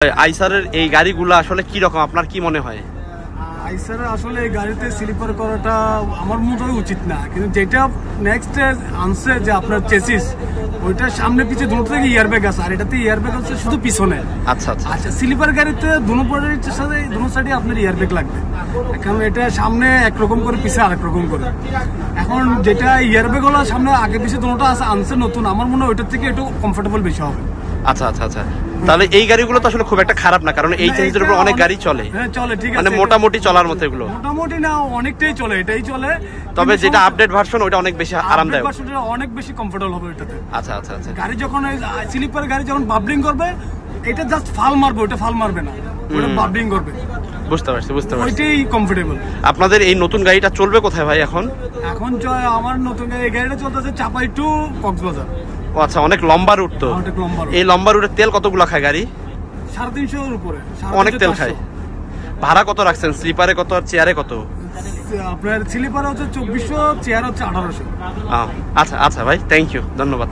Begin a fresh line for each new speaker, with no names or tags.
আইসারের এই গাড়িগুলো আসলে কি রকম, আপনার কি মনে হয়?
আইসার আসলে এই গাড়িতে স্লিপার করাটা আমার মনে হয় উচিত না, কিন্তু যেটা নেক্সট আনছে যে আপনার চেসিস, ওইটা সামনে পিছে দুটো থেকে ইয়ারব্যাগ আছে, আর এটাতে ইয়ারব্যাগ আছে শুধু পিছনে।
আচ্ছা আচ্ছা
আচ্ছা, স্লিপার গাড়িতে দুটো সাইডে আপনার ইয়ারব্যাগ লাগবে, কারণ এটা সামনে একরকম করে পিছে আরেক রকম করে। এখন যেটা ইয়ারব্যাগ হলো সামনে আগে পিছে দুটোটা আছে আনছে নতুন, আমার মনে হয় ওইটার থেকে একটু কমফোর্টেবল বেশি হবে।
আচ্ছা আচ্ছা আচ্ছা, তাহলে এই গাড়িগুলো তো আসলে খুব একটা খারাপ না, কারণ এই চেঞ্জের উপর অনেক গাড়ি চলে।
হ্যাঁ চলে, ঠিক আছে,
মানে মোটামুটি চলার মতো এগুলো।
মোটামুটি না, অনেকটাই চলে, এটাই চলে।
তবে যেটা আপডেট ভার্সন ওটা অনেক বেশি আরামদায়ক,
ভার্সনটা অনেক বেশি কমফোর্টেবল হবে এটাতে।
আচ্ছা আচ্ছা আচ্ছা,
গাড়ি যখন স্লিপার গাড়ি যখন বাবলিং করবে, এটা জাস্ট ফাল মারবে, ওটা ফাল মারবে না, ওটা বাবলিং করবে।
বুঝতে পারছি বুঝতে পারছি,
ওইটাই কমফোর্টেবল।
আপনাদের এই নতুন গাড়িটা চলবে কোথায় ভাই এখন?
এখন আমার নতুন এই গাড়িটা চলতেছে চাপাই টু কক্সবাজার।
ও আচ্ছা, অনেক লম্বা রুট তো।
অনেক লম্বা রুট।
এই লম্বা রুটের তেল কতগুলো খায় গাড়ি?
350 উপরে,
অনেক তেল খায়। ভাড়া কত রাখছেন? স্লিপারে কত আর চেয়ারে কত?
আপনার স্লিপারে হচ্ছে 2400, চেয়ার হচ্ছে 1800।
আচ্ছা আচ্ছা ভাই, থ্যাংক ইউ, ধন্যবাদ।